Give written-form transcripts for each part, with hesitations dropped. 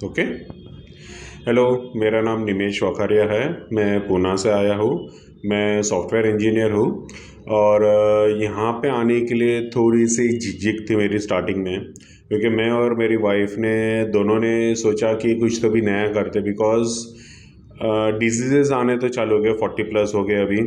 Okay. Hello, मेरा नाम निमेश वखारिया है। मैं पूना से आया हूँ। मैं सॉफ्टवेयर इंजीनियर हूँ। और यहाँ पे आने के लिए थोड़ी सी झिझक थी मेरी स्टार्टिंग में, क्योंकि मैं और मेरी वाइफ ने दोनों ने सोचा कि कुछ तो भी नया करते, बिकॉज़ डिजीज़ेज़ आने तो चालू हो गए, 40+ हो गए अभी।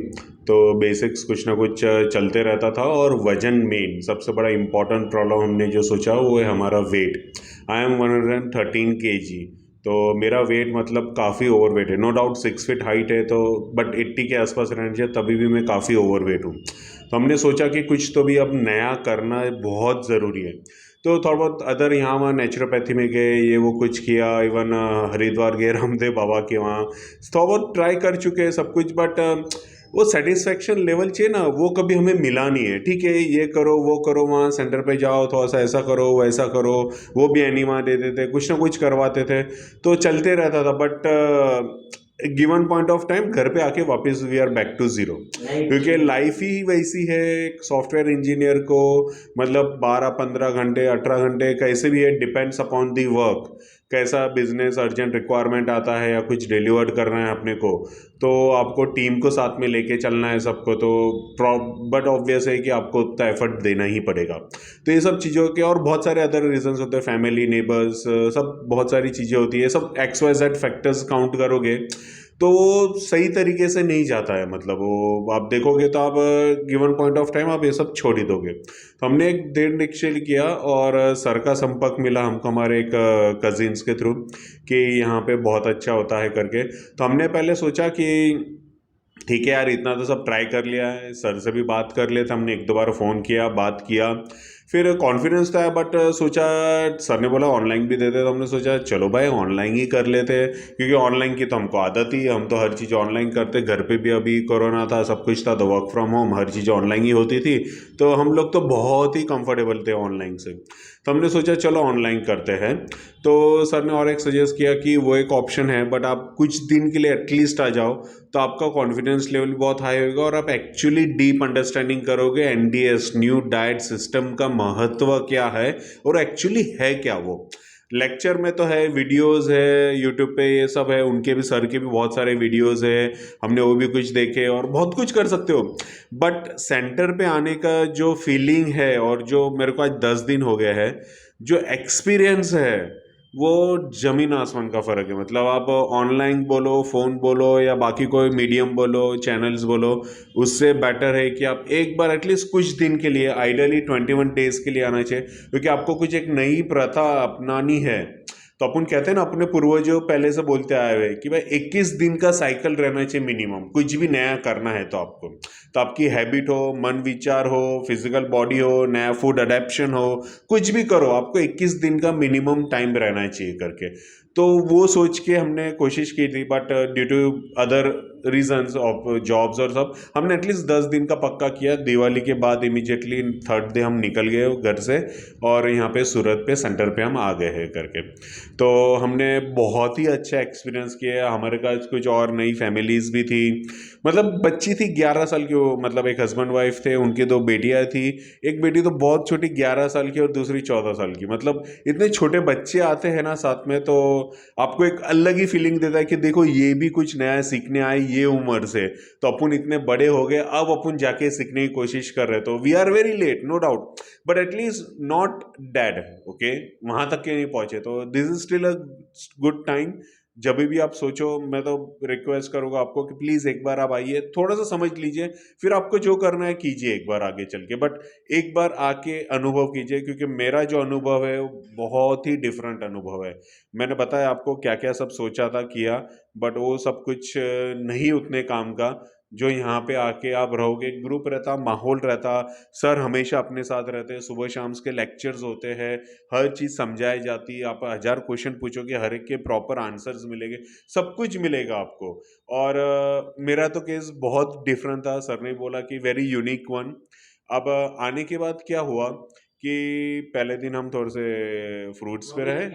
तो बेसिक्स कुछ ना कुछ चलते रहता था। और वज़न मेन सबसे बड़ा इम्पोर्टेंट प्रॉब्लम हमने जो सोचा वो है हमारा वेट। I am 113 KG. तो मेरा वेट मतलब काफ़ी ओवर वेट है। नो डाउट 6 फीट हाइट है, तो बट 80 के आसपास रहना चाहिए, तभी भी मैं काफ़ी ओवर वेट हूँ। तो हमने सोचा कि कुछ तो भी अब नया करना बहुत ज़रूरी है। तो थोड़ा बहुत अदर यहाँ वहाँ नेचुरोपैथी में गए, ये वो कुछ किया। इवन हरिद्वार गए रामदेव बाबा के वहाँ, थोड़ा बहुत ट्राई कर चुके हैं सब कुछ। बट वो सेटिस्फेक्शन लेवल चाहिए ना, वो कभी हमें मिला नहीं है। ठीक है, ये करो वो करो, वहाँ सेंटर पे जाओ, थोड़ा सा ऐसा करो वैसा करो, वो भी एनिमा दे देते, कुछ ना कुछ करवाते थे। तो चलते रहता था। But given point of time घर पे आके वापस we are back to zero, क्योंकि लाइफ ही वैसी है। एक सॉफ्टवेयर इंजीनियर को मतलब 12-15 घंटे 18 घंटे कैसे भी है, डिपेंड्स अपॉन दी वर्क। कैसा बिजनेस अर्जेंट रिक्वायरमेंट आता है या कुछ डिलीवर्ड करना है अपने को, तो आपको टीम को साथ में लेके चलना है सबको। तो बट ऑब्वियस है कि आपको उतना एफर्ट देना ही पड़ेगा। तो ये सब चीज़ों के और बहुत सारे अदर रीजंस होते हैं, फैमिली, नेबर्स, सब बहुत सारी चीज़ें होती है। सब XYZ फैक्टर्स काउंट करोगे तो वो सही तरीके से नहीं जाता है। मतलब वो आप देखोगे तो आप गिवन पॉइंट ऑफ टाइम आप ये सब छोड़ ही दोगे। तो हमने एक दृढ़ निश्चय किया और सर का संपर्क मिला हमको हमारे एक कजिन्स के थ्रू, कि यहाँ पे बहुत अच्छा होता है करके। तो हमने पहले सोचा कि ठीक है यार, इतना तो सब ट्राई कर लिया है, सर से भी बात कर लिया था हमने, एक दो बार फ़ोन किया, बात किया। फिर कॉन्फिडेंस था, बट सोचा सर ने बोला ऑनलाइन भी देते, तो हमने सोचा चलो भाई ऑनलाइन ही कर लेते हैं, क्योंकि ऑनलाइन की तो हमको आदत ही है, हम तो हर चीज़ ऑनलाइन करते। घर पे भी अभी कोरोना था, सब कुछ था, तो वर्क फ्रॉम होम हर चीज़ ऑनलाइन ही होती थी। तो हम लोग तो बहुत ही कंफर्टेबल थे ऑनलाइन से। तो हमने सोचा चलो ऑनलाइन करते हैं। तो सर ने और एक सजेस्ट किया कि वो एक ऑप्शन है, बट आप कुछ दिन के लिए एटलीस्ट आ जाओ, तो आपका कॉन्फिडेंस लेवल बहुत हाई होगा और आप एक्चुअली डीप अंडरस्टैंडिंग करोगे NDS, न्यू डाइट सिस्टम का महत्व क्या है और एक्चुअली है क्या वो। लेक्चर में तो है, वीडियोस है यूट्यूब पे, ये सब है, उनके भी, सर के भी बहुत सारे वीडियोस है, हमने वो भी कुछ देखे और बहुत कुछ कर सकते हो। बट सेंटर पे आने का जो फीलिंग है, और जो मेरे को आज 10 दिन हो गया है, जो एक्सपीरियंस है, वो जमीन आसमान का फ़र्क है। मतलब आप ऑनलाइन बोलो, फ़ोन बोलो या बाकी कोई मीडियम बोलो, चैनल्स बोलो, उससे बेटर है कि आप एक बार एटलीस्ट कुछ दिन के लिए, आइडियली 21 डेज़ के लिए आना चाहिए, क्योंकि आपको कुछ एक नई प्रथा अपनानी है। तो अपन कहते हैं ना, अपने पूर्वजों पहले से बोलते आए हुए कि भाई 21 दिन का साइकिल रहना चाहिए मिनिमम, कुछ भी नया करना है तो आपको। तो आपकी हैबिट हो, मन विचार हो, फिजिकल बॉडी हो, नया फूड अडेप्शन हो, कुछ भी करो, आपको 21 दिन का मिनिमम टाइम रहना चाहिए करके। तो वो सोच के हमने कोशिश की थी, but due to other reasons of jobs और सब, हमने एटलीस्ट 10 दिन का पक्का किया। दिवाली के बाद इमीडिएटली थर्ड डे हम निकल गए घर से, और यहाँ पे सूरत पे सेंटर पे हम आ गए हैं करके। तो हमने बहुत ही अच्छा एक्सपीरियंस किया। हमारे पास कुछ और नई फैमिलीज भी थी। मतलब बच्ची थी 11 साल की, वो मतलब एक हस्बैंड वाइफ थे, उनकी 2 बेटियां थी। एक बेटी तो बहुत छोटी 11 साल की और दूसरी 14 साल की। मतलब इतने छोटे बच्चे आते हैं ना साथ में, तो आपको एक अलग ही फीलिंग देता है कि देखो ये भी कुछ नया सीखने आए ये उम्र से। तो अपन इतने बड़े हो गए, अब अपन जाके सीखने की कोशिश कर रहे, तो we are very late, no doubt, but at least not dead. Okay, वहां तक के नहीं पहुंचे, तो this is still a good time. जब भी आप सोचो, मैं तो रिक्वेस्ट करूंगा आपको कि प्लीज एक बार आप आइए, थोड़ा सा समझ लीजिए, फिर आपको जो करना है कीजिए एक बार आगे चल के। बट एक बार आके अनुभव कीजिए, क्योंकि मेरा जो अनुभव है वो बहुत ही डिफरेंट अनुभव है। मैंने बताया आपको क्या क्या सब सोचा था, किया, बट वो सब कुछ नहीं उतने काम का। जो यहाँ पे आके आप रहोगे, ग्रुप रहता, माहौल रहता, सर हमेशा अपने साथ रहते हैं, सुबह शाम के लेक्चर्स होते हैं, हर चीज़ समझाई जाती है, आप 1000 क्वेश्चन पूछोगे, हर एक के प्रॉपर आंसर्स मिलेंगे, सब कुछ मिलेगा आपको। और मेरा तो केस बहुत डिफरेंट था, सर ने बोला कि वेरी यूनिक वन। अब आने के बाद क्या हुआ कि पहले दिन हम थोड़े से फ्रूट्स पे रहे।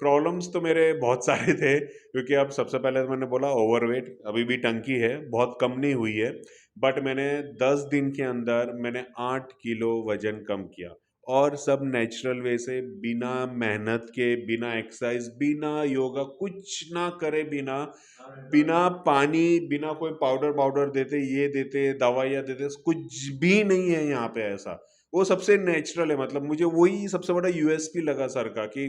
प्रॉब्लम्स तो मेरे बहुत सारे थे, क्योंकि अब सबसे पहले तो मैंने बोला ओवरवेट अभी भी टंकी है, बहुत कम नहीं हुई है। बट मैंने 10 दिन के अंदर मैंने 8 किलो वजन कम किया। और सब नेचुरल वे से, बिना मेहनत के, बिना एक्सरसाइज, बिना योगा, कुछ ना करे, बिना बिना पानी, बिना कोई पाउडर पाउडर देते, ये देते, दवाइयाँ देते, कुछ भी नहीं है यहाँ पे ऐसा। वो सबसे नेचुरल है। मतलब मुझे वही सबसे बड़ा यूएसपी लगा सर का, कि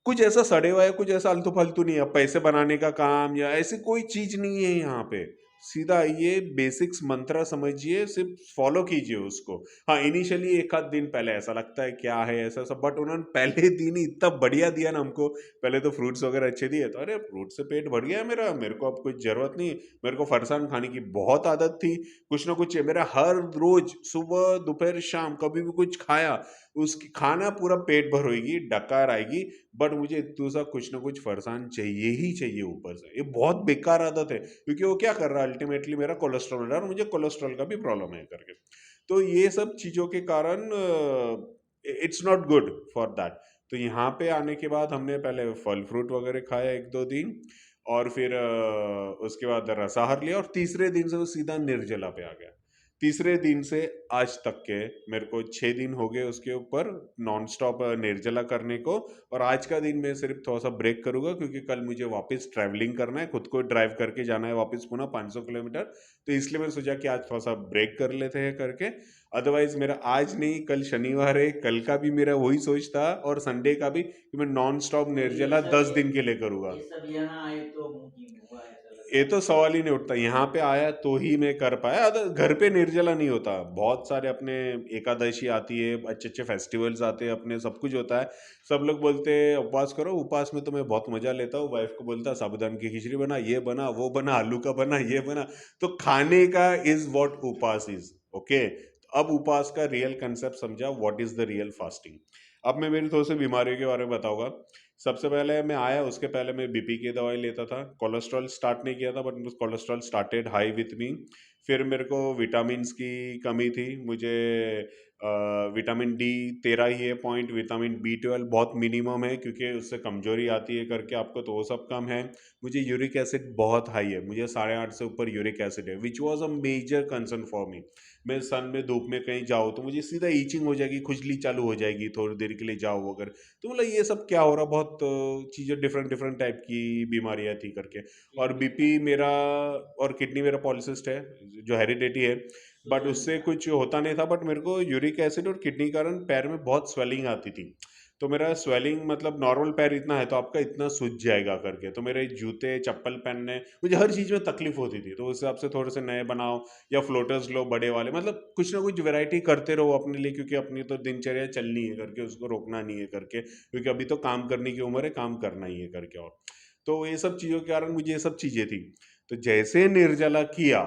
कुछ ऐसा सड़े हुआ है, कुछ ऐसा आलतू फालतू नहीं है, पैसे बनाने का काम या ऐसी कोई चीज नहीं है यहाँ पे। सीधा ये बेसिक्स मंत्र समझिए, सिर्फ फॉलो कीजिए उसको। हाँ, इनिशियली एक आध दिन पहले ऐसा लगता है क्या है ऐसा सब, बट उन्होंने पहले दिन ही इतना बढ़िया दिया ना हमको। पहले तो फ्रूट्स वगैरह अच्छे दिए, तो अरे फ्रूट से पेट भर गया है मेरा, मेरे को अब कुछ जरूरत नहीं। मेरे को फरसान खाने की बहुत आदत थी, कुछ ना कुछ मेरा हर रोज सुबह दोपहर शाम कभी भी कुछ खाया, उसकी खाना पूरा पेट भर होगी, डकार आएगी। बट मुझे इतना सा कुछ ना कुछ फरसान चाहिए ही चाहिए ऊपर से। ये बहुत बेकार आदत है, क्योंकि वो क्या कर रहा है अल्टीमेटली, मेरा कोलेस्ट्रॉल बढ़ रहा है और मुझे कोलेस्ट्रॉल का भी प्रॉब्लम है करके। तो ये सब चीज़ों के कारण it's not good for that. तो यहाँ पे आने के बाद हमने पहले फल फ्रूट वगैरह खाया एक दो दिन, और फिर उसके बाद रसाहार लिया, और तीसरे दिन से वो सीधा निर्जला पे आ गया। तीसरे दिन से आज तक के मेरे को 6 दिन हो गए उसके ऊपर नॉन स्टॉप निर्जला करने को। और आज का दिन मैं सिर्फ थोड़ा सा ब्रेक करूंगा, क्योंकि कल मुझे वापस ट्रैवलिंग करना है, खुद को ड्राइव करके जाना है वापस पुनः 500 किलोमीटर। तो इसलिए मैं सोचा कि आज थोड़ा सा ब्रेक कर लेते हैं करके। अदरवाइज मेरा आज नहीं, कल शनिवार है, कल का भी मेरा वही सोच था, और संडे का भी, कि मैं नॉन स्टॉप निर्जला 10 दिन के लिए करूंगा। ये सब यहाँ आए तो मुंह की मुंह हुआ, ऐसा लग ये रहा तो सवाल ही नहीं उठता, यहाँ पे आया तो ही मैं कर पाया, अदर घर पे निर्जला नहीं होता। बहुत सारे अपने एकादशी आती है, अच्छे अच्छे फेस्टिवल्स आते हैं अपने, सब कुछ होता है। सब लोग बोलते हैं उपवास करो, उपवास में तो मैं बहुत मजा लेता हूँ, वाइफ को बोलता साबूदान की खिचड़ी बना, ये बना, वो बना, आलू का बना, ये बना। तो खाने का इज व्हाट उपवास इज। ओके, अब उपवास का रियल कंसेप्ट समझा, what is the real fasting. अब मैं मेरी थोड़ी सी बीमारियों के बारे में बताऊंगा। सबसे पहले मैं आया, उसके पहले मैं बीपी की दवाई लेता था, कोलेस्ट्रॉल स्टार्ट नहीं किया था, but cholesterol started high with me. फिर मेरे को विटामिन्स की कमी थी, मुझे विटामिन डी 13 ही है पॉइंट, विटामिन बी 12 बहुत मिनिमम है, क्योंकि उससे कमजोरी आती है करके आपको, तो वो सब कम है। मुझे यूरिक एसिड बहुत हाई है, मुझे 8.5 से ऊपर यूरिक एसिड है, which was a major concern for me. मैं सन में धूप में कहीं जाऊँ तो मुझे सीधा ईचिंग हो जाएगी, खुजली चालू हो जाएगी, थोड़ी देर के लिए जाओ अगर। तो मतलब ये सब क्या हो रहा, बहुत चीज़ें डिफरेंट डिफरेंट टाइप की बीमारियां थी करके। और किडनी का। बीपी मेरा और किडनी मेरा पॉलिसिस्ट है, जो हेरिडेटी है। बट उससे सुजन का। कुछ होता नहीं था, बट मेरे को यूरिक एसिड और किडनी के कारण पैर में बहुत स्वेलिंग आती थी। तो मेरा स्वेलिंग मतलब नॉर्मल पैर इतना है तो आपका इतना सूज जाएगा करके, तो मेरे जूते चप्पल पहनने, मुझे हर चीज़ में तकलीफ होती थी। तो उस हिसाब से थोड़े से नए बनाओ, या फ्लोटर्स लो बड़े वाले, मतलब कुछ ना कुछ वैरायटी करते रहो अपने लिए, क्योंकि अपनी तो दिनचर्या चलनी है करके, उसको रोकना नहीं है करके, क्योंकि अभी तो काम करने की उम्र है, काम करना ही है करके। और तो ये सब चीज़ों के कारण मुझे ये सब चीज़ें थी। तो जैसे निर्जला किया,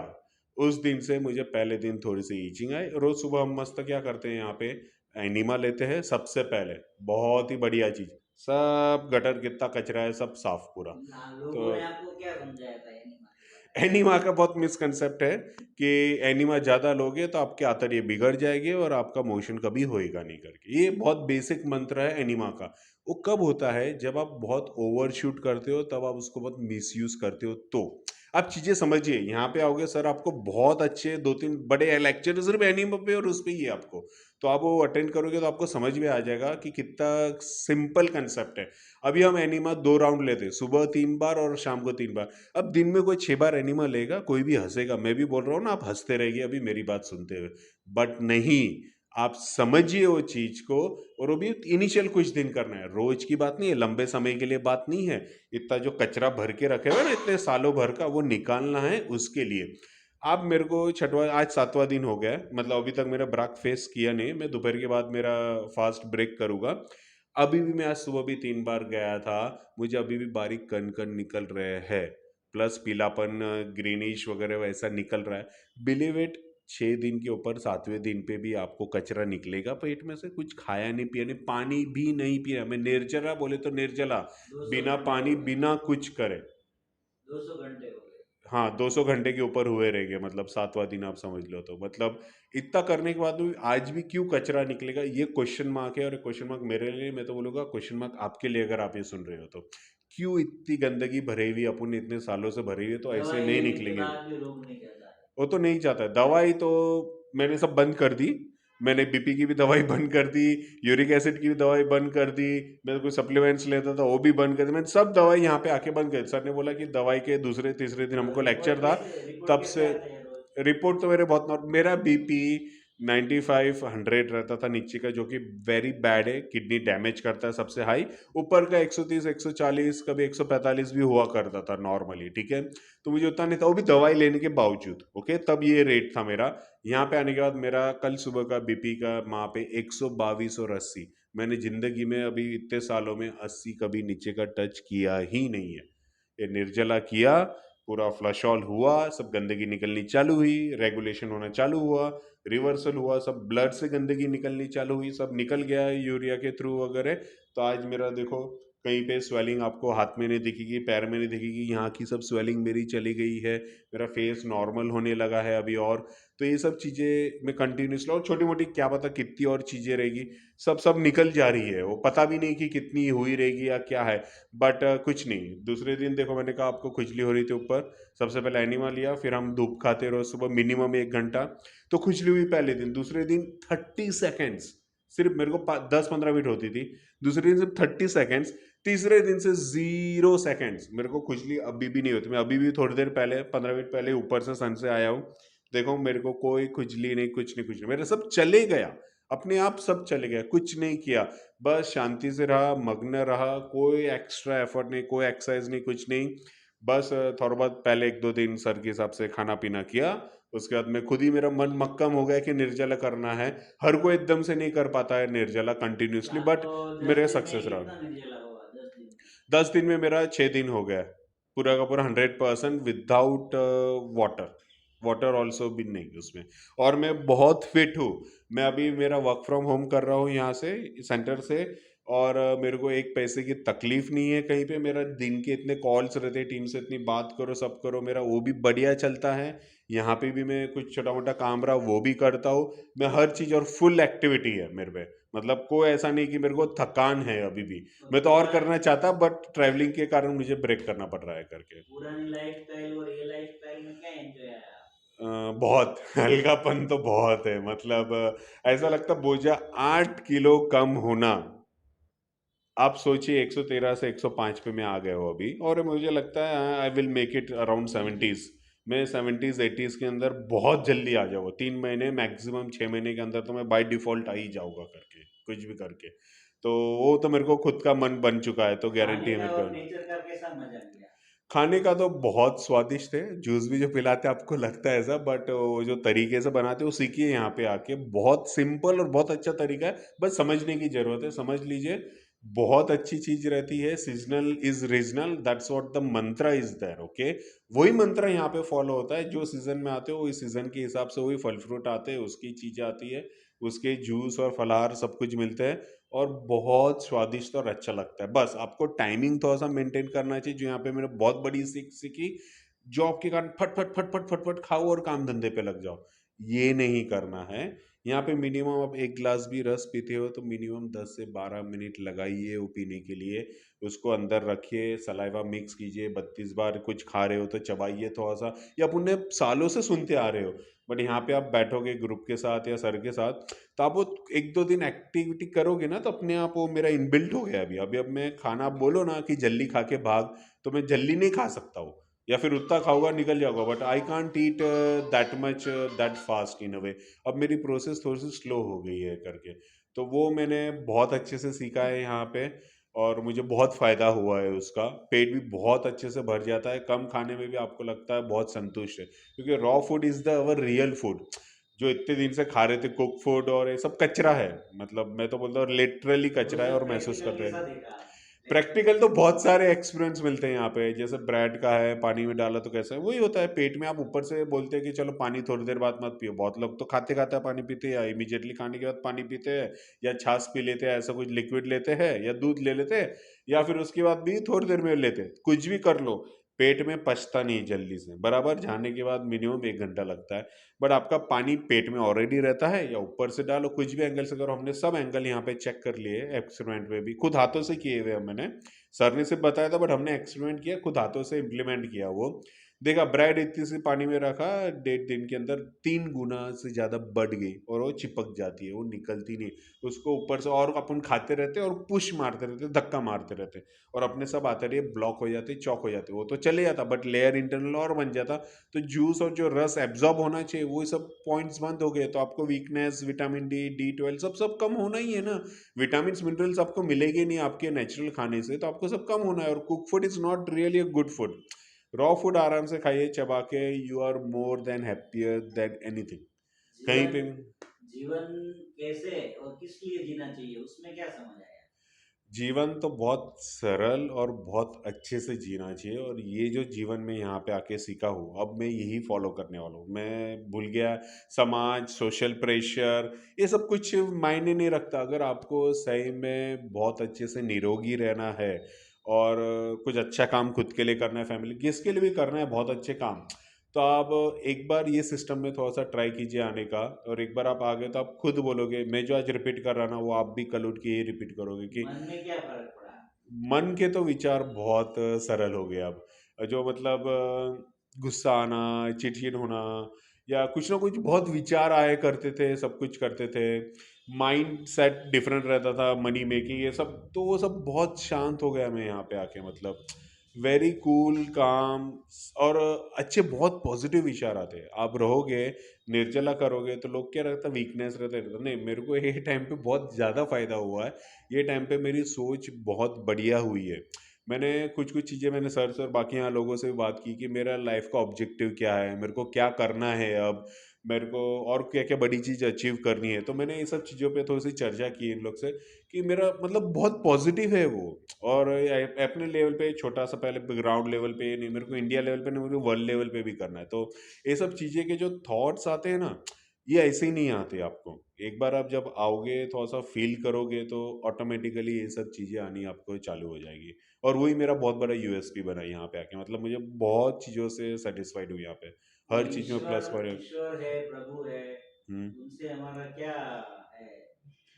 उस दिन से मुझे पहले दिन थोड़ी सी ईचिंग आई। रोज सुबह हम मस्त क्या करते हैं यहाँ पे, एनिमा लेते हैं सबसे पहले, बहुत ही बढ़िया चीज़, सब गटर कितना कचरा है सब साफ पूरा। तो लोगों ने आपको क्या समझाया था एनिमा के बारे एनीमा का बहुत मिसकंसेप्ट है, कि एनीमा ज़्यादा लोगे तो आपके आंतड़ियाँ बिगड़ जाएंगे और आपका मोशन कभी होएगा नहीं करके। ये बहुत बेसिक मंत्र है एनीमा का। वो कब होता है, जब आप बहुत ओवर शूट करते हो, तब आप उसको बहुत मिसयूज करते हो। तो आप चीज़ें समझिए, यहाँ पे आओगे सर, आपको बहुत अच्छे दो तीन बड़े लेक्चर सिर्फ एनीमा पे और उस पे ही है आपको। तो आप वो अटेंड करोगे तो आपको समझ में आ जाएगा कि कितना सिंपल कंसेप्ट है। अभी हम एनीमा 2 राउंड लेते हैं, सुबह 3 बार और शाम को 3 बार। अब दिन में कोई 6 बार एनिमा लेगा, कोई भी हंसेगा, मैं भी बोल रहा हूँ ना, आप हंसते रहिए अभी मेरी बात सुनते हुए। बट नहीं, आप समझिए वो चीज को। और वो भी इनिशियल कुछ दिन करना है, रोज की बात नहीं है, लंबे समय के लिए बात नहीं है। इतना जो कचरा भर के रखे हुए ना इतने सालों भर का, वो निकालना है उसके लिए। आप मेरे को छठवां, आज 7वां दिन हो गया है, मतलब अभी तक मेरा ब्रेक फेस किया नहीं, मैं दोपहर के बाद मेरा फास्ट ब्रेक करूंगा। अभी भी मैं आज सुबह भी 3 बार गया था, मुझे अभी भी बारीक कण कण निकल रहे हैं, प्लस पीलापन ग्रीनिश वगैरह वैसा निकल रहा है। बिलीव इट, 6 दिन के ऊपर 7वें दिन पे भी आपको कचरा निकलेगा पेट में से, कुछ खाया नहीं पिया नहीं, पानी भी नहीं पिया। मैं निर्जला बोले तो निर्जला, में। 200 बिना घंटे पानी हो गए। बिना कुछ करे। 200 घंटे हो गए। हाँ, 200 घंटे के ऊपर हुए रहेंगे, मतलब 7वां दिन आप समझ लो। तो मतलब इतना करने के बाद भी आज भी क्यों कचरा निकलेगा, ये क्वेश्चन मार्क है। और क्वेश्चन मार्क मेरे लिए, मैं तो बोलूँगा क्वेश्चन मार्क आपके लिए, अगर आप ये सुन रहे हो तो। क्यों इतनी गंदगी भरी हुई, अपन इतने सालों से भरी हुई है, तो ऐसे दवाई नहीं लेने के निकलेंगे। बाद भी रोग नहीं जाता है। वो तो नहीं चाहता है, दवाई तो मैंने सब बंद कर दी। मैंने बीपी की भी दवाई बंद कर दी, यूरिक एसिड की भी दवाई बंद कर दी, मैं कोई सप्लीमेंट्स लेता था वो भी बंद कर दी, मैंने सब दवाई यहाँ पे आके बंद कर दी। सर ने बोला कि दवाई के दूसरे तीसरे दिन हमको लेक्चर था, तब रिपोर्ट कैसे से आते हैं रोज? रिपोर्ट तो मेरे बहुत मेरा बीपी 95 100 रहता था नीचे का, जो कि वेरी बैड है, किडनी डैमेज करता है सबसे हाई। ऊपर का 130 140 कभी 145 भी हुआ करता था नॉर्मली, ठीक है। तो मुझे उतना नहीं था, वो भी दवाई लेने के बावजूद, ओके, तब ये रेट था मेरा। यहाँ पे आने के बाद मेरा कल सुबह का बीपी का वहाँ पे 122 और 80। मैंने जिंदगी में अभी इतने सालों में 80 कभी नीचे का टच किया ही नहीं है। ये निर्जला किया, पूरा फ्लश ऑल हुआ, सब गंदगी निकलनी चालू हुई, रेगुलेशन होना चालू हुआ, रिवर्सल हुआ, सब ब्लड से गंदगी निकलनी चालू हुई, सब निकल गया है यूरिया के थ्रू वगैरह। तो आज मेरा देखो, कहीं पे स्वेलिंग आपको हाथ में नहीं दिखेगी, पैर में नहीं दिखेगी, यहाँ की सब स्वेलिंग मेरी चली गई है, मेरा फेस नॉर्मल होने लगा है अभी। और तो ये सब चीज़ें मैं कंटिन्यूसली, और छोटी मोटी क्या पता कितनी और चीज़ें रहेगी, सब सब निकल जा रही है, वो पता भी नहीं कि कितनी हुई रहेगी या क्या है। बट कुछ नहीं, दूसरे दिन देखो, मैंने कहा आपको खुजली हो रही थी ऊपर, सबसे पहले एनिमा लिया, फिर हम धूप खाते रहो सुबह मिनिमम 1 घंटा, तो खुजली हुई पहले दिन। दूसरे दिन 30 सेकेंड्स, सिर्फ मेरे को 10 15 मिनट होती थी, दूसरे दिन सिर्फ 30 सेकेंड्स। तीसरे दिन से 0 सेकेंड्स मेरे को खुजली अभी भी नहीं होती। मैं अभी भी थोड़ी देर पहले 15 मिनट पहले ऊपर से सन से आया हूँ, देखो मेरे को कोई खुजली नहीं, कुछ नहीं, कुछ नहीं, मेरा सब चले गया, अपने आप सब चले गया, कुछ नहीं किया, बस शांति से रहा, मग्न रहा, कोई एक्स्ट्रा एफर्ट नहीं, कोई एक्सरसाइज नहीं, कुछ नहीं। बस थोड़ा बहुत पहले 1 2 दिन सर के हिसाब से खाना पीना किया, उसके बाद में खुद ही मेरा मन मक्कम हो गया कि निर्जला करना है। हर कोई एकदम से नहीं कर पाता है निर्जला कंटिन्यूसली, अच्छा, बट तो दस मेरे दिन में सक्सेस रहा। कितना निर्जला हुआ? 10 दिन में? 10 दिन में मेरा 6 दिन हो गया, पूरा का पूरा 100% विदाउट वाटर, वाटर ऑल्सो भी नहीं उसमें। और मैं बहुत फिट हूँ। मैं अभी मेरा वर्क फ्रॉम होम कर रहा हूँ यहाँ से, सेंटर से, और मेरे को एक पैसे की तकलीफ नहीं है कहीं पे। मेरा दिन के इतने कॉल्स रहते हैं, टीम से इतनी बात करो, सब करो, मेरा वो भी बढ़िया चलता है। यहाँ पे भी मैं कुछ छोटा मोटा काम रहा वो भी करता हूँ, मैं हर चीज़, और फुल एक्टिविटी है मेरे पे, मतलब कोई ऐसा नहीं कि मेरे को थकान है अभी भी। और मैं तो और पुरानी करना चाहता, बट ट्रैवलिंग के कारण मुझे ब्रेक करना पड़ रहा है करके। पुरानी लाइफस्टाइल और ये लाइफस्टाइल में क्या एंजॉय आया? बहुत हल्कापन तो बहुत है, मतलब ऐसा लगता बोझा 8 किलो कम होना। आप सोचिए 113 से 105 पे मैं आ गया हूँ अभी, और मुझे लगता है I will make it around 70s। मैं 70s 80s के अंदर बहुत जल्दी आ जाऊँगा, 3 महीने मैक्सिमम, 6 महीने के अंदर तो मैं बाय डिफॉल्ट आ ही जाऊँगा करके, कुछ भी करके। तो वो तो मेरे को खुद का मन बन चुका है, तो गारंटी खाने है का मेरे और को। नेचर का कैसा मजा लिया? खाने का तो बहुत स्वादिष्ट है, जूस भी जो पिलाते हैं आपको लगता है ऐसा, बट वो जो तरीके से बनाते हैं वो सीखिए यहाँ पे आके, बहुत सिंपल और बहुत अच्छा तरीका है, बस समझने की जरूरत है, समझ लीजिए। बहुत अच्छी चीज रहती है, seasonal is regional, that's what the mantra is there, okay. वही मंत्रा यहाँ पे फॉलो होता है, जो सीजन में आते हो वही सीजन के हिसाब से वही फल फ्रूट आते हैं, उसकी चीजें आती है, उसके जूस और फलाहार सब कुछ मिलते हैं, और बहुत स्वादिष्ट और अच्छा लगता है। बस आपको टाइमिंग थोड़ा सा मेंटेन करना चाहिए, जो यहाँ पे मैंने बहुत बड़ी सीख सीखी। जॉब के कारण फट फट फट फट फट फट खाओ और काम धंधे पे लग जाओ, ये नहीं करना है। यहाँ पे मिनिमम आप 1 गिलास भी रस पीते हो तो मिनिमम 10 से 12 मिनट लगाइए वो पीने के लिए, उसको अंदर रखिए, सलाइवा मिक्स कीजिए, 32 बार कुछ खा रहे हो तो चबाइए थोड़ा सा। ये अपने सालों से सुनते आ रहे हो, बट यहाँ पे आप बैठोगे ग्रुप के साथ या सर के साथ, तो आप वो 1 2 दिन एक्टिविटी करोगे ना, तो अपने आप वो मेरा इनबिल्ट हो गया अभी। अभी अब मैं खाना, आप बोलो ना कि जल्दी खा के भाग, तो मैं जल्दी नहीं खा सकता हूँ, या फिर उतना खाऊंगा निकल जाऊंगा, but I can't eat that much that fast in a way. अब मेरी प्रोसेस थोड़ी सी स्लो हो गई है करके, तो वो मैंने बहुत अच्छे से सीखा है यहाँ पे, और मुझे बहुत फायदा हुआ है उसका। पेट भी बहुत अच्छे से भर जाता है, कम खाने में भी आपको लगता है बहुत संतुष्ट है, क्योंकि raw food is the our real food. जो इतने दिन से खा रहे थे कुक फूड और ये सब कचरा है, मतलब मैं तो बोलता हूँ लिटरली तो कचरा है, उसे और महसूस कर प्रैक्टिकल रहे कैसा हैं। देखा देखने प्रैक्टिकल में? तो बहुत सारे एक्सपीरियंस मिलते हैं यहाँ पे, जैसे ब्रेड का है, पानी में डाला तो कैसा है, वही होता है पेट में। आप ऊपर से बोलते हैं कि चलो पानी थोड़ी देर बाद मत पियो, बहुत लोग तो खाते खाते पानी पीते हैं, या इमीडिएटली खाने के बाद पानी पीते हैं, या छाछ पी लेते हैं, ऐसा कुछ लिक्विड लेते हैं, या दूध ले लेते हैं, या फिर उसके बाद भी थोड़ी देर में लेते हैं, कुछ भी कर लो, पेट में पचता नहीं जल्दी से, बराबर जाने के बाद मिनिमम 1 घंटा लगता है। बट आपका पानी पेट में ऑलरेडी रहता है, या ऊपर से डालो, कुछ भी एंगल से करो, हमने सब एंगल यहाँ पे चेक कर लिए एक्सपेरिमेंट में भी, खुद हाथों से किए हुए हैं मैंने। सर ने सिर्फ बताया था, बट हमने एक्सपेरिमेंट किया, खुद हाथों से इम्प्लीमेंट किया वो। देखा ब्रेड इतनी सी पानी में रखा, 1.5 दिन के अंदर 3 गुना से ज़्यादा बढ़ गई और वो चिपक जाती है, वो निकलती नहीं। उसको ऊपर से और अपन खाते रहते और पुश मारते रहते, धक्का मारते रहते और अपने सब आते रहे, ब्लॉक हो जाते, चौक हो जाते, वो तो चले जाता बट लेयर इंटरनल और बन जाता। तो जूस और जो रस एब्जॉर्ब होना चाहिए वो सब पॉइंट्स बंद हो गए, तो आपको वीकनेस, विटामिन डी, D12 सब सब कम होना ही है ना। विटामिन मिनरल्स आपको मिलेंगे नहीं आपके नेचुरल खाने से, तो आपको सब कम होना है। और cook food is not really a good food. Raw food आराम से खाइए चबा के, you are more than happier than anything कहीं जीवन पे भी। जीवन कैसे और किस लिए जीना चाहिए, उसमें क्या समझ आया? जीवन तो बहुत सरल और बहुत अच्छे से जीना चाहिए, और ये जो जीवन में यहाँ पे आके सीखा हूँ अब मैं यही फॉलो करने वाला हूँ। मैं भूल गया समाज, सोशल प्रेशर, ये सब कुछ मायने नहीं रखता। अगर आपको सही में बहुत अच्छे से निरोगी रहना है और कुछ अच्छा काम खुद के लिए करना है, फैमिली किसके लिए भी करना है, बहुत अच्छे काम, तो आप एक बार ये सिस्टम में थोड़ा सा ट्राई कीजिए आने का। और एक बार आप आ गए तो आप खुद बोलोगे, मैं जो आज रिपीट कर रहा ना वो आप भी कल उठ के ये रिपीट करोगे कि मन में क्या फर्क पड़ा? मन के तो विचार बहुत सरल हो गए अब। जो मतलब गुस्सा आना, चिड़चिड़ होना, या कुछ ना कुछ बहुत विचार आए करते थे, सब कुछ करते थे, माइंड सेट डिफरेंट रहता था, मनी मेकिंग ये सब, तो वो सब बहुत शांत हो गया मैं यहाँ पे आके। मतलब वेरी कूल काम, और अच्छे बहुत पॉजिटिव विचार आते हैं। आप रहोगे, निर्जला करोगे तो लोग क्या रहता, वीकनेस रहता नहीं, मेरे को ये टाइम पे बहुत ज़्यादा फायदा हुआ है। ये टाइम पे मेरी सोच बहुत बढ़िया हुई है। मैंने कुछ कुछ चीज़ें मैंने सर्च और बाकी यहाँ लोगों से भी बात की कि मेरा लाइफ का ऑब्जेक्टिव क्या है, मेरे को क्या करना है अब, मेरे को और क्या क्या बड़ी चीज़ अचीव करनी है। तो मैंने ये सब चीज़ों पे थोड़ी सी चर्चा की इन लोग से कि मेरा मतलब बहुत पॉजिटिव है वो। और अपने लेवल पे छोटा सा, पहले ग्राउंड लेवल पे नहीं, मेरे को इंडिया लेवल पे नहीं, मेरे को वर्ल्ड लेवल पे भी करना है। तो ये सब चीज़ें के जो थॉट्स आते हैं ना, ये ऐसे ही नहीं आते आपको। एक बार आप जब आओगे, थोड़ा सा फील करोगे, तो ऑटोमेटिकली ये सब चीज़ें आनी आपको चालू हो जाएगी। और वही मेरा बहुत बड़ा यूएसपी बना यहाँ पे आके। मतलब मुझे बहुत चीज़ों से सेटिस्फाइड हूँ यहाँ पे, जो हर चीज़ में प्लस ईश्वर पॉइंट। ईश्वर है, प्रभु है, हम्म। उनसे हमारा क्या है,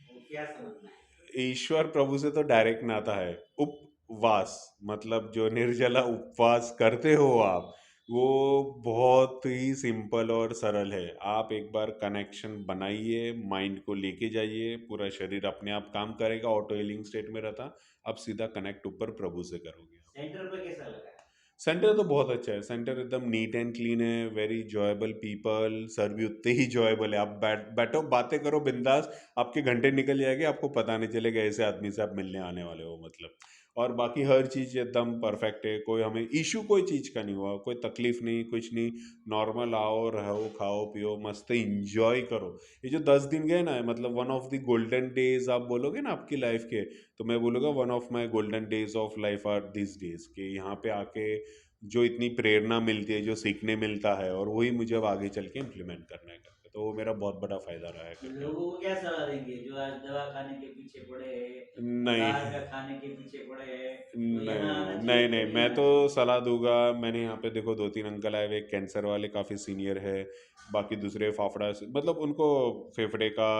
वो क्या समझना है? ईश्वर प्रभु से तो डायरेक्ट नाता है। उपवास, मतलब जो निर्जला उपवास करते हो आप, वो बहुत ही सिंपल और सरल है। आप एक बार कनेक्शन बनाइए, माइंड को लेके जाइए, पूरा शरीर अपने आप काम करेगा, ऑटो हीलिंग स्टेट में रहता, आप सीधा कनेक्ट ऊपर प्रभु से करोगे। सेंटर पे कैसा लगा? सेंटर तो बहुत अच्छा है, सेंटर एकदम नीट एंड क्लीन है, वेरी जॉयबल पीपल, सर भी उतने ही जॉयबल है। आप बैठो, बातें करो बिंदास, आपके घंटे निकल जाएंगे, आपको पता नहीं चलेगा ऐसे आदमी से आप मिलने आने वाले हो मतलब। और बाकी हर चीज़ एकदम परफेक्ट है, कोई हमें इशू कोई चीज़ का नहीं हुआ, कोई तकलीफ नहीं, कुछ नहीं। नॉर्मल आओ, रहो, खाओ पियो, मस्त इंजॉय करो। ये जो 10 दिन गए ना, मतलब one of the golden days आप बोलोगे ना आपकी लाइफ के, तो मैं बोलूँगा one of my golden days of life are this days, कि यहाँ पे आके जो इतनी प्रेरणा मिलती है, जो सीखने मिलता है, और वही मुझे अब आगे चल के इम्प्लीमेंट करना है करके, तो वो मेरा बहुत बड़ा फ़ायदा रहा है करके। लोगों को क्या सलाह देंगे जो आज दवा खाने के पीछे पड़े हैं, नहीं, बाहर का खाने के पीछे पड़े हैं, तो यहाँ आना नहीं, चाहिए नहीं, कि नहीं, नहीं मैं आना तो चाहिए? सलाह दूँगा। मैंने यहाँ पे देखो 2-3 अंकल आए हुए, एक कैंसर वाले काफ़ी सीनियर है, बाकी दूसरे फाफड़ा से मतलब उनको फेफड़े का,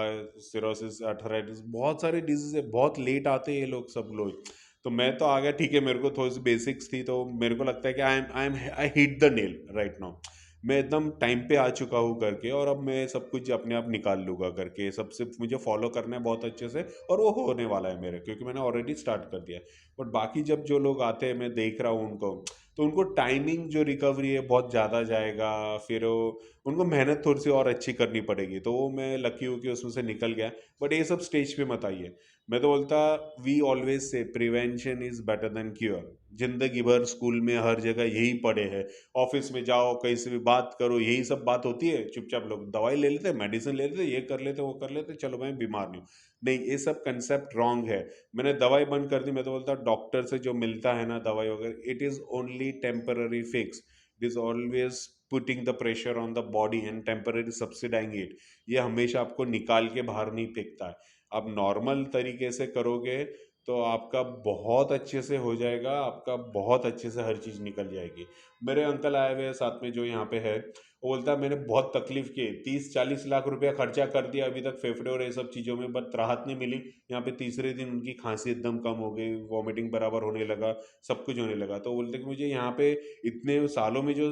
सिरोसिस, आर्थराइटिस, बहुत सारी डिजीज़ है, बहुत लेट आते हैं ये लोग सब लोग। तो मैं तो आ गया, ठीक है, मेरे को थोड़ी सी बेसिक्स थी, तो मेरे को लगता है कि I hit the nail right now. मैं एकदम टाइम पे आ चुका हूँ करके, और अब मैं सब कुछ अपने आप निकाल लूँगा करके, सबसे मुझे फॉलो करना है बहुत अच्छे से, और वो होने वाला है मेरे, क्योंकि मैंने ऑलरेडी स्टार्ट कर दिया है। बट बाकी जब जो लोग आते हैं, मैं देख रहा हूँ उनको, तो उनको टाइमिंग जो रिकवरी है बहुत ज़्यादा जाएगा, फिर उनको मेहनत थोड़ी सी और अच्छी करनी पड़ेगी, तो वो मैं लकी हूँ कि उसमें से निकल गया। बट ये सब स्टेज पे मत आइए। मैं तो बोलता, we always say prevention is better than cure. जिंदगी भर स्कूल में हर जगह यही पढ़े हैं, ऑफिस में जाओ, कहीं से भी बात करो, यही सब बात होती है। चुपचाप लोग दवाई ले लेते, मेडिसिन ले लेते, ये कर लेते, वो कर लेते, चलो मैं बीमार नहीं हूँ। नहीं, ये सब कंसेप्ट रॉन्ग है। मैंने दवाई बंद कर दी। मैं तो बोलता, डॉक्टर से जो मिलता है ना दवाई वगैरह, it is only temporary fix. It is always putting the pressure on the body and temporary subsiding it. ये हमेशा आपको निकाल के बाहर नहीं फेंकता है। आप नॉर्मल तरीके से करोगे तो आपका बहुत अच्छे से हो जाएगा, आपका बहुत अच्छे से हर चीज़ निकल जाएगी। मेरे अंकल आए हुए हैं साथ में जो यहाँ पे है, वो बोलता है मैंने बहुत तकलीफ की, 30-40 लाख रुपया खर्चा कर दिया, अभी तक फेफड़े और ये सब चीज़ों में बट राहत नहीं मिली। यहाँ पे तीसरे दिन उनकी खांसी एकदम कम हो गई, वॉमिटिंग बराबर होने लगा, सब कुछ होने लगा। तो बोलते कि मुझे यहाँ पे इतने सालों में जो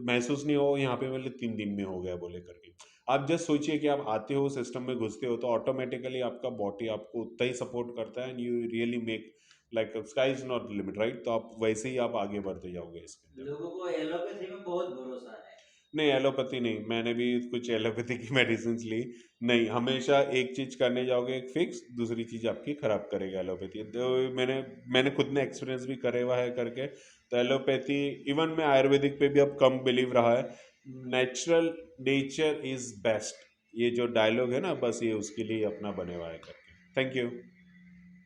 महसूस नहीं हो, यहाँ पे मतलब 3 दिन में हो गया बोले करके। आप जस्ट सोचिए कि आप आते हो सिस्टम में घुसते हो तो ऑटोमेटिकली आपका बॉडी आपको उतना ही सपोर्ट करता है and you really make like sky is not limit, right? तो आप वैसे ही आप आगे बढ़ते जाओगे इसके अंदर। लोगों को एलोपैथी में बहुत भरोसा है। नहीं, एलोपैथी नहीं, मैंने भी कुछ एलोपैथी की मेडिसिन ली नहीं। हमेशा एक चीज़ करने जाओगे एक फिक्स, दूसरी चीज़ आपकी खराब करेगा एलोपैथी। तो मैंने मैंने खुद ने एक्सपीरियंस भी करे हुआ है करके। तो एलोपैथी, इवन में आयुर्वेदिक पे भी अब कम बिलीव रहा है। नेचुरल, नेचर इज़ बेस्ट, ये जो डायलॉग है ना, बस ये उसके लिए अपना बने हुआ है करके। Thank you.